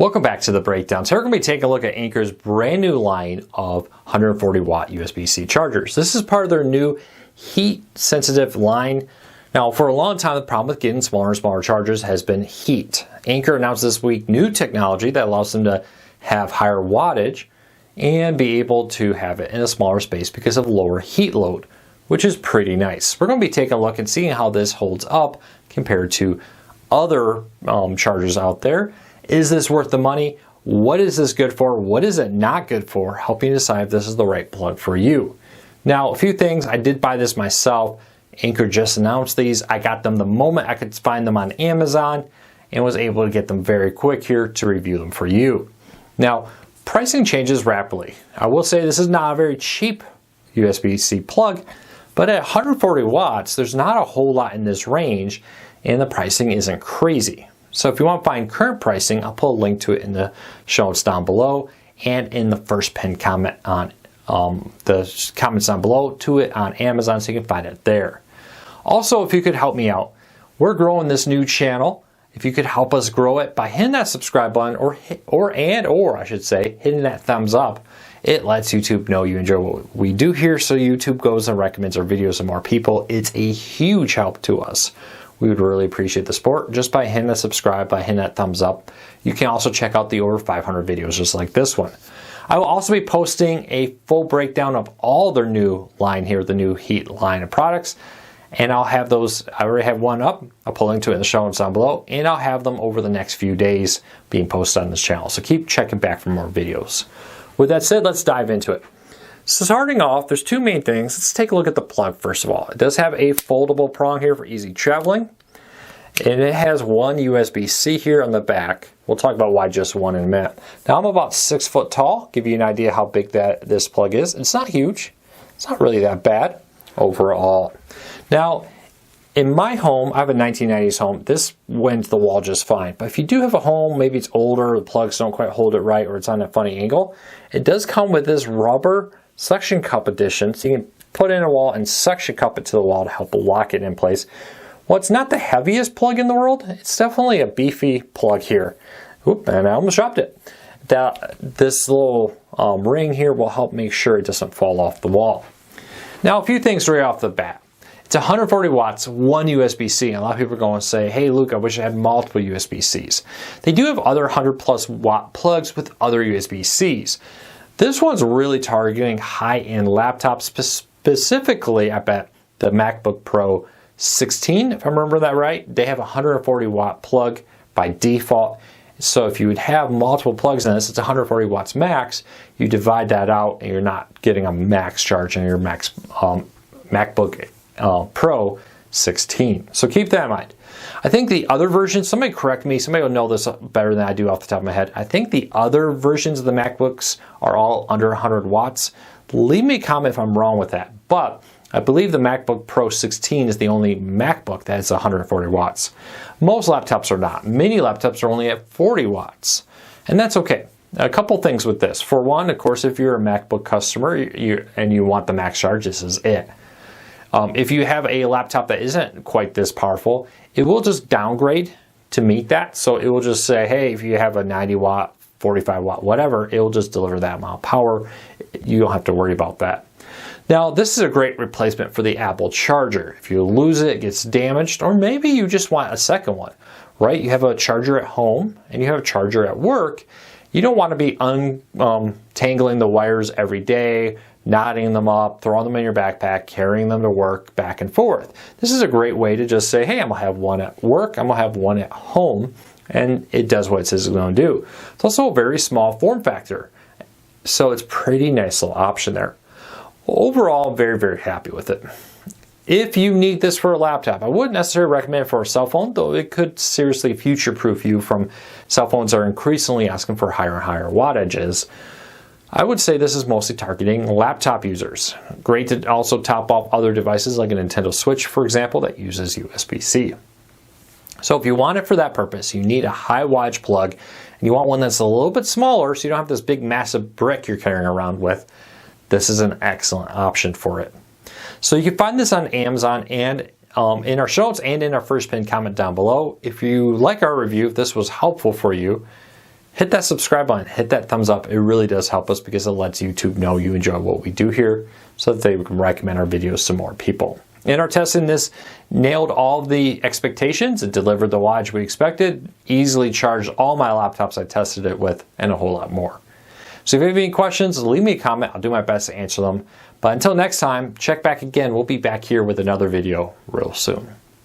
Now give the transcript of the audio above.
Welcome back to the breakdown. So we're going to be taking a look at Anker's brand new line of 140 watt USB-C chargers. This is part of their new heat sensitive line. Now for a long time the problem with getting smaller and smaller chargers has been heat. Anker announced this week new technology that allows them to have higher wattage and be able to have it in a smaller space because of lower heat load, which is pretty nice. We're going to be taking a look and seeing how this holds up compared to other chargers out there. Is this worth the money? What is this good for? What is it not good for? Helping you decide if this is the right plug for you. Now, a few things. I did buy this myself. Anker just announced these. I got them the moment I could find them on Amazon and was able to get them very quick here to review them for you. Now, pricing changes rapidly. I will say this is not a very cheap USB-C plug, but at 140 watts, there's not a whole lot in this range and the pricing isn't crazy. So if you want to find current pricing, I'll put a link to it in the show notes down below and in the first pinned comment on the comments down below to it on Amazon, so you can find it there. Also, if you could help me out, we're growing this new channel. If you could help us grow it by hitting that subscribe button or I should say hitting that thumbs up, it lets YouTube know you enjoy what we do here, so YouTube goes and recommends our videos to more people. It's a huge help to us. We would really appreciate the support just by hitting the subscribe, by hitting that thumbs up. You can also check out the over 500 videos just like this one. I will also be posting a full breakdown of all their new line here, the new heat line of products. And I'll have those, I already have one up. I'll put a link to it in the show notes down below. And I'll have them over the next few days being posted on this channel. So keep checking back for more videos. With that said, let's dive into it. So starting off, there's two main things. Let's take a look at the plug first of all. It does have a foldable prong here for easy traveling. And it has one USB-C here on the back. We'll talk about why just one in a minute. Now I'm about 6 foot tall. Give you an idea how big this plug is. It's not huge. It's not really that bad overall. Now, in my home, I have a 1990s home. This went to the wall just fine. But if you do have a home, maybe it's older, the plugs don't quite hold it right, or it's on a funny angle, it does come with this rubber suction cup addition. So you can put it in a wall and suction cup it to the wall to help lock it in place. Well, it's not the heaviest plug in the world. It's definitely a beefy plug here. Oop, and I almost dropped it. This little ring here will help make sure it doesn't fall off the wall. Now, a few things right off the bat. It's 140 watts, one USB-C. And a lot of people are going to say, hey, Luke, I wish I had multiple USB-Cs. They do have other 100+ watt plugs with other USB-Cs. This one's really targeting high-end laptops, specifically, I bet, the MacBook Pro 16, if I remember that right. They have a 140 watt plug by default. So if you would have multiple plugs in this, it's 140 watts max. You divide that out and you're not getting a max charge on your MacBook Pro 16. So keep that in mind. I think the other versions, somebody correct me, somebody will know this better than I do off the top of my head. I think the other versions of the MacBooks are all under 100 watts. Leave me a comment if I'm wrong with that. But I believe the MacBook Pro 16 is the only MacBook that is 140 watts. Most laptops are not. Many laptops are only at 40 watts. And that's okay. A couple things with this. For one, of course, if you're a MacBook customer and you want the max charge, this is it. If you have a laptop that isn't quite this powerful, it will just downgrade to meet that. So it will just say, hey, if you have a 90 watt, 45 watt, whatever, it will just deliver that amount of power. You don't have to worry about that. Now, this is a great replacement for the Apple charger. If you lose it, it gets damaged, or maybe you just want a second one, right? You have a charger at home and you have a charger at work. You don't want to be untangling the wires every day, knotting them up, throwing them in your backpack, carrying them to work, back and forth. This is a great way to just say, hey, I'm going to have one at work, I'm going to have one at home, and it does what it says it's going to do. It's also a very small form factor, so it's a pretty nice little option there. Overall, very, very happy with it. If you need this for a laptop, I wouldn't necessarily recommend it for a cell phone, though it could seriously future-proof you from cell phones that are increasingly asking for higher and higher wattages. I would say this is mostly targeting laptop users. Great to also top off other devices like a Nintendo Switch, for example, that uses USB-C. So if you want it for that purpose, you need a high wattage plug, and you want one that's a little bit smaller so you don't have this big massive brick you're carrying around with. This is an excellent option for it. So you can find this on Amazon and in our show notes and in our first pinned comment down below. If you like our review, if this was helpful for you, hit that subscribe button, hit that thumbs up. It really does help us because it lets YouTube know you enjoy what we do here so that they can recommend our videos to more people. In our testing, this nailed all of the expectations. It delivered the wattage we expected, easily charged all my laptops I tested it with, and a whole lot more. So if you have any questions, leave me a comment. I'll do my best to answer them. But until next time, check back again. We'll be back here with another video real soon.